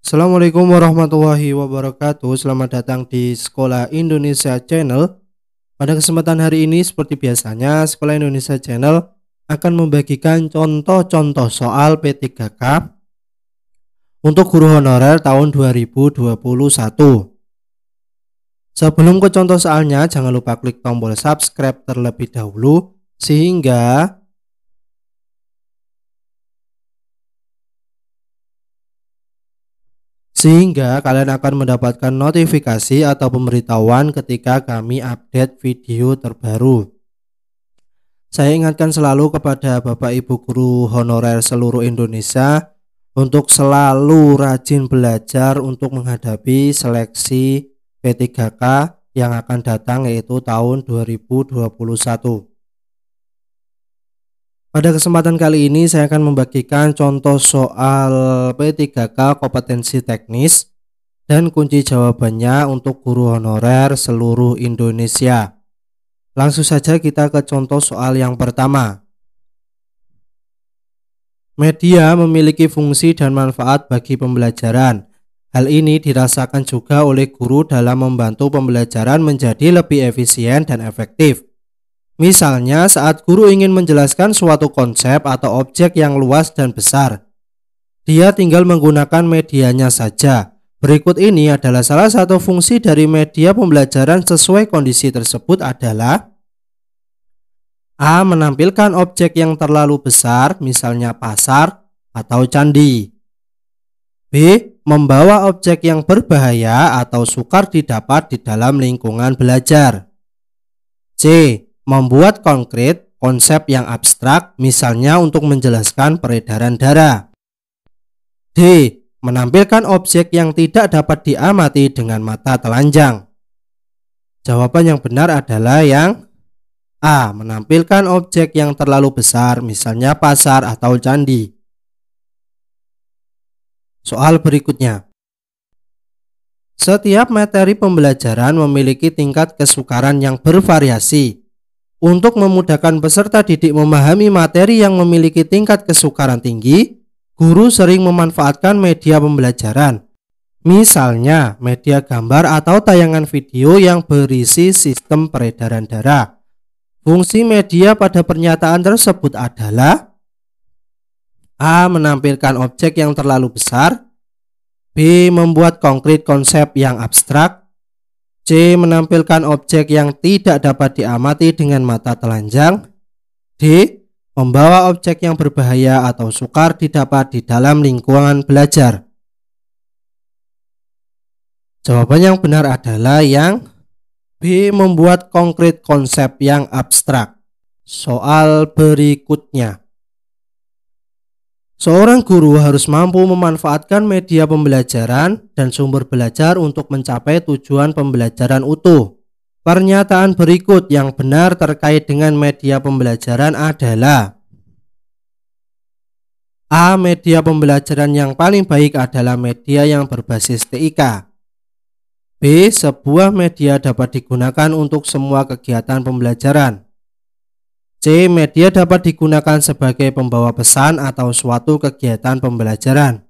Assalamualaikum warahmatullahi wabarakatuh. Selamat datang di Sekolah Indonesia Channel. Pada kesempatan hari ini seperti biasanya Sekolah Indonesia Channel akan membagikan contoh-contoh soal P3K untuk guru honorer tahun 2021. Sebelum ke contoh soalnya, jangan lupa klik tombol subscribe terlebih dahulu sehingga kalian akan mendapatkan notifikasi atau pemberitahuan ketika kami update video terbaru. Saya ingatkan selalu kepada Bapak Ibu guru honorer seluruh Indonesia untuk selalu rajin belajar untuk menghadapi seleksi P3K yang akan datang, yaitu tahun 2021. Pada kesempatan kali ini saya akan membagikan contoh soal P3K kompetensi teknis dan kunci jawabannya untuk guru honorer seluruh Indonesia. Langsung saja kita ke contoh soal yang pertama. Media memiliki fungsi dan manfaat bagi pembelajaran. Hal ini dirasakan juga oleh guru dalam membantu pembelajaran menjadi lebih efisien dan efektif. Misalnya saat guru ingin menjelaskan suatu konsep atau objek yang luas dan besar, dia tinggal menggunakan medianya saja. Berikut ini adalah salah satu fungsi dari media pembelajaran sesuai kondisi tersebut adalah: A. Menampilkan objek yang terlalu besar, misalnya pasar atau candi. B. Membawa objek yang berbahaya atau sukar didapat di dalam lingkungan belajar. C. Membuat konkret konsep yang abstrak, misalnya untuk menjelaskan peredaran darah. D. Menampilkan objek yang tidak dapat diamati dengan mata telanjang. Jawaban yang benar adalah yang A. Menampilkan objek yang terlalu besar, misalnya pasar atau candi. Soal berikutnya. Setiap materi pembelajaran memiliki tingkat kesukaran yang bervariasi. Untuk memudahkan peserta didik memahami materi yang memiliki tingkat kesukaran tinggi, guru sering memanfaatkan media pembelajaran. Misalnya, media gambar atau tayangan video yang berisi sistem peredaran darah. Fungsi media pada pernyataan tersebut adalah: A. Menampilkan objek yang terlalu besar. B. Membuat konkret konsep yang abstrak. C. Menampilkan objek yang tidak dapat diamati dengan mata telanjang. D. Membawa objek yang berbahaya atau sukar didapat di dalam lingkungan belajar. Jawaban yang benar adalah yang B. Membuat konkret konsep yang abstrak. Soal berikutnya. Seorang guru harus mampu memanfaatkan media pembelajaran dan sumber belajar untuk mencapai tujuan pembelajaran utuh. Pernyataan berikut yang benar terkait dengan media pembelajaran adalah: A. Media pembelajaran yang paling baik adalah media yang berbasis TIK. B. Sebuah media dapat digunakan untuk semua kegiatan pembelajaran. C. Media dapat digunakan sebagai pembawa pesan atau suatu kegiatan pembelajaran.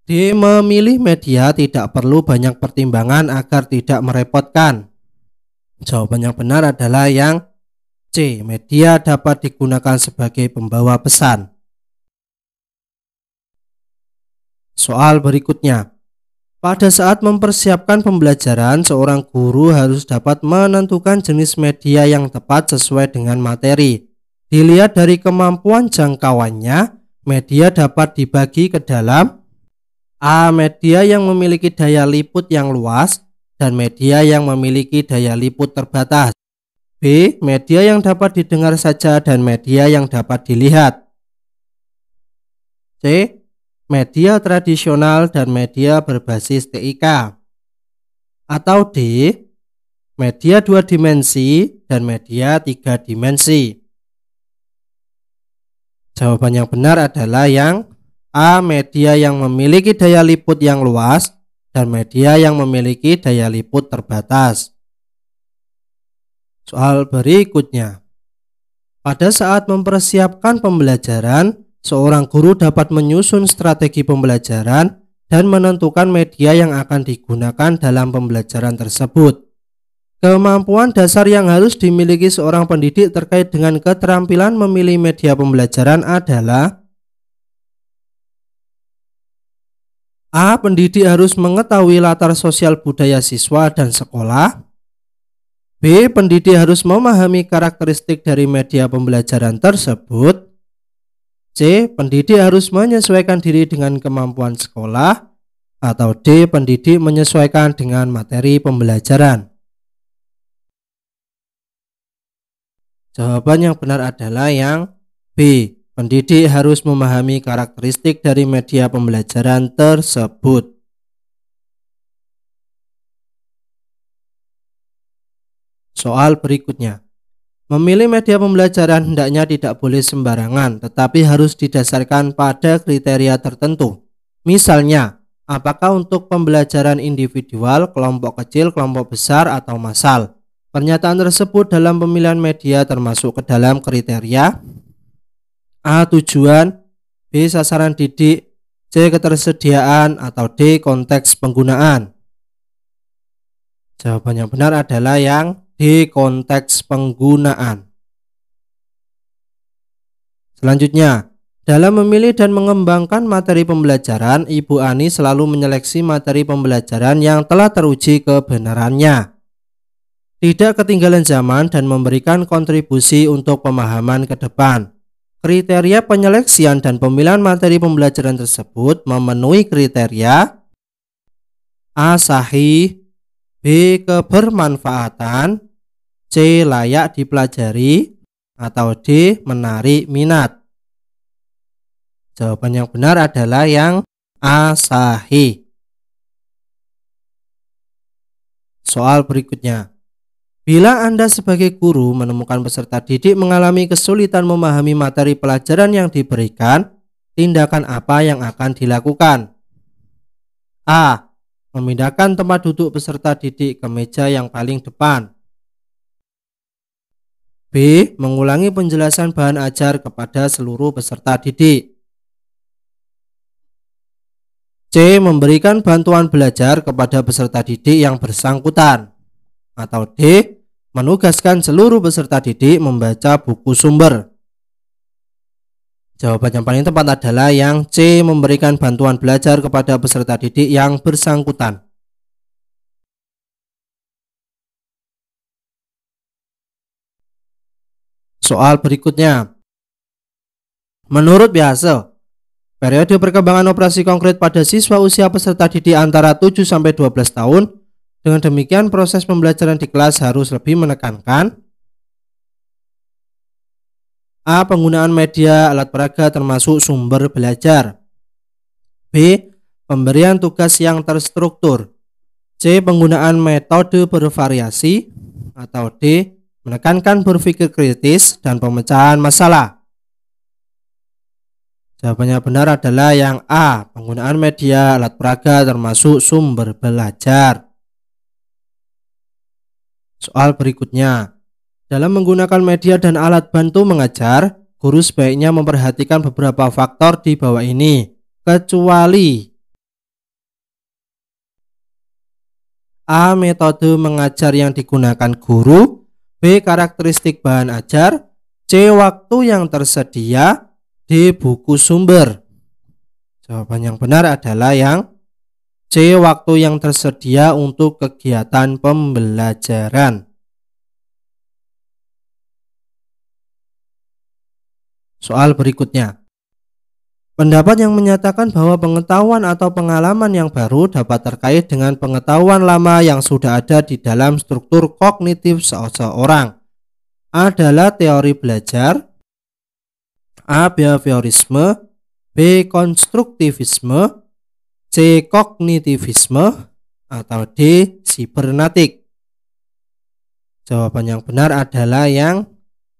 D. Memilih media tidak perlu banyak pertimbangan agar tidak merepotkan. Jawaban yang benar adalah yang C. Media dapat digunakan sebagai pembawa pesan. Soal berikutnya. Pada saat mempersiapkan pembelajaran, seorang guru harus dapat menentukan jenis media yang tepat sesuai dengan materi. Dilihat dari kemampuan jangkauannya, media dapat dibagi ke dalam: A. Media yang memiliki daya liput yang luas dan media yang memiliki daya liput terbatas. B. Media yang dapat didengar saja dan media yang dapat dilihat. C. Media tradisional dan media berbasis TIK. Atau D. Media 2 dimensi dan media 3 dimensi. Jawaban yang benar adalah yang A. Media yang memiliki daya liput yang luas dan media yang memiliki daya liput terbatas. Soal berikutnya. Pada saat mempersiapkan pembelajaran, seorang guru dapat menyusun strategi pembelajaran dan menentukan media yang akan digunakan dalam pembelajaran tersebut. Kemampuan dasar yang harus dimiliki seorang pendidik terkait dengan keterampilan memilih media pembelajaran adalah: A. Pendidik harus mengetahui latar sosial budaya siswa dan sekolah. B. Pendidik harus memahami karakteristik dari media pembelajaran tersebut. C. Pendidik harus menyesuaikan diri dengan kemampuan sekolah. Atau D. Pendidik menyesuaikan dengan materi pembelajaran. Jawaban yang benar adalah yang B. Pendidik harus memahami karakteristik dari media pembelajaran tersebut. Soal berikutnya. Memilih media pembelajaran hendaknya tidak boleh sembarangan, tetapi harus didasarkan pada kriteria tertentu. Misalnya, apakah untuk pembelajaran individual, kelompok kecil, kelompok besar, atau massal? Pernyataan tersebut dalam pemilihan media termasuk ke dalam kriteria: A. Tujuan, B. Sasaran didik, C. Ketersediaan, atau D. Konteks penggunaan. Jawaban yang benar adalah yang D. Konteks penggunaan. Selanjutnya, dalam memilih dan mengembangkan materi pembelajaran, Ibu Ani selalu menyeleksi materi pembelajaran yang telah teruji kebenarannya, tidak ketinggalan zaman, dan memberikan kontribusi untuk pemahaman ke depan. Kriteria penyeleksian dan pemilihan materi pembelajaran tersebut memenuhi kriteria: A. Sahih, B. Kebermanfaatan, C. Layak dipelajari, atau D. Menarik minat. Jawaban yang benar adalah yang A. Sahih. Soal berikutnya. Bila Anda sebagai guru menemukan peserta didik mengalami kesulitan memahami materi pelajaran yang diberikan, tindakan apa yang akan dilakukan? A. Memindahkan tempat duduk peserta didik ke meja yang paling depan. B. Mengulangi penjelasan bahan ajar kepada seluruh peserta didik. C. Memberikan bantuan belajar kepada peserta didik yang bersangkutan. Atau D. Menugaskan seluruh peserta didik membaca buku sumber. Jawaban yang paling tepat adalah yang C. Memberikan bantuan belajar kepada peserta didik yang bersangkutan. Soal berikutnya. Menurut Biase, periode perkembangan operasi konkret pada siswa usia peserta didik antara 7-12 tahun. Dengan demikian, proses pembelajaran di kelas harus lebih menekankan: A. Penggunaan media alat peraga termasuk sumber belajar. B. Pemberian tugas yang terstruktur. C. Penggunaan metode bervariasi. Atau D. Menekankan berpikir kritis dan pemecahan masalah. Jawabannya benar adalah yang A. Penggunaan media alat peraga termasuk sumber belajar. Soal berikutnya. Dalam menggunakan media dan alat bantu mengajar, guru sebaiknya memperhatikan beberapa faktor di bawah ini, kecuali: A. Metode mengajar yang digunakan guru. B. Karakteristik bahan ajar. C. Waktu yang tersedia. D. Buku sumber. Jawaban yang benar adalah yang C. Waktu yang tersedia untuk kegiatan pembelajaran. Soal berikutnya. Pendapat yang menyatakan bahwa pengetahuan atau pengalaman yang baru dapat terkait dengan pengetahuan lama yang sudah ada di dalam struktur kognitif seseorang adalah teori belajar, A. Behaviorisme, B. Konstruktivisme, C. Kognitivisme, atau D. Sibernetik. Jawaban yang benar adalah yang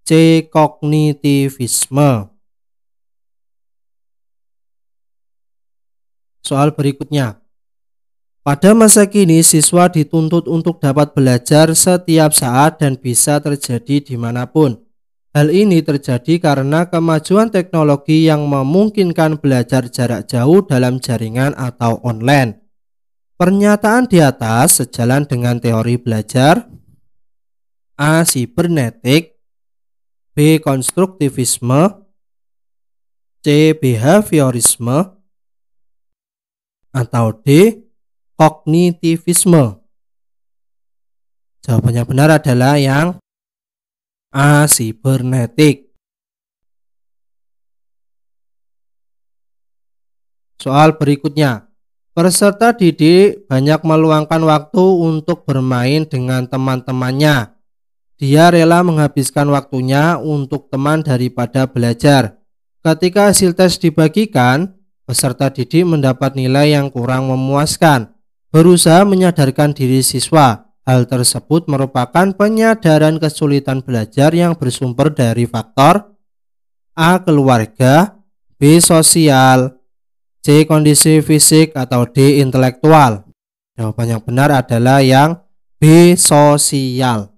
C. Kognitivisme. Soal berikutnya. Pada masa kini, siswa dituntut untuk dapat belajar setiap saat dan bisa terjadi dimanapun. Hal ini terjadi karena kemajuan teknologi yang memungkinkan belajar jarak jauh dalam jaringan atau online. Pernyataan di atas sejalan dengan teori belajar. A. Sibernetik, B. Konstruktivisme, C. Behaviorisme, atau D. Kognitivisme. Jawaban yang benar adalah yang A. Sibernetik. Soal berikutnya. Peserta didik banyak meluangkan waktu untuk bermain dengan teman-temannya. Dia rela menghabiskan waktunya untuk teman daripada belajar. Ketika hasil tes dibagikan, peserta didik mendapat nilai yang kurang memuaskan. Berusaha menyadarkan diri siswa. Hal tersebut merupakan penyadaran kesulitan belajar yang bersumber dari faktor A. Keluarga, B. Sosial, C. Kondisi fisik, atau D. Intelektual. Jawaban yang benar adalah yang B. Sosial.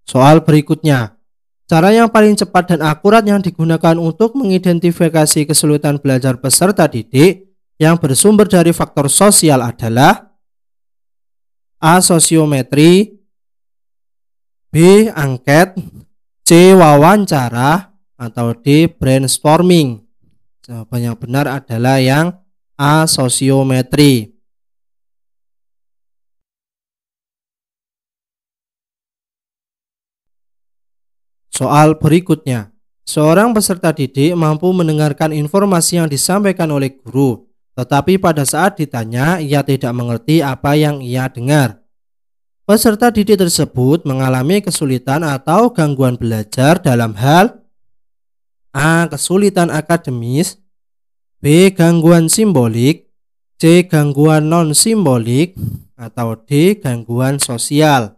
Soal berikutnya. Cara yang paling cepat dan akurat yang digunakan untuk mengidentifikasi kesulitan belajar peserta didik yang bersumber dari faktor sosial adalah A. Sosiometri, B. Angket, C. Wawancara, atau D. Brainstorming. Jawaban yang benar adalah yang A. Sosiometri. Soal berikutnya. Seorang peserta didik mampu mendengarkan informasi yang disampaikan oleh guru. Tetapi pada saat ditanya, ia tidak mengerti apa yang ia dengar. Peserta didik tersebut mengalami kesulitan atau gangguan belajar dalam hal A. Kesulitan akademis, B. Gangguan simbolik, C. Gangguan non-simbolik, atau D. Gangguan sosial.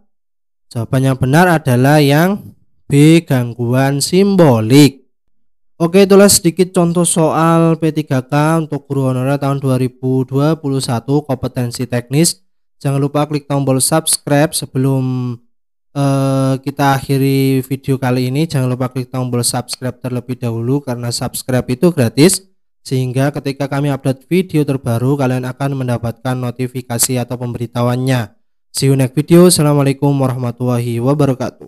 Jawaban yang benar adalah yang B. Gangguan simbolik. Oke, itulah sedikit contoh soal P3K untuk guru honorer tahun 2021 kompetensi teknis. Jangan lupa klik tombol subscribe sebelum kita akhiri video kali ini. Jangan lupa klik tombol subscribe terlebih dahulu karena subscribe itu gratis. Sehingga ketika kami upload video terbaru kalian akan mendapatkan notifikasi atau pemberitahuannya. See you next video. Assalamualaikum warahmatullahi wabarakatuh.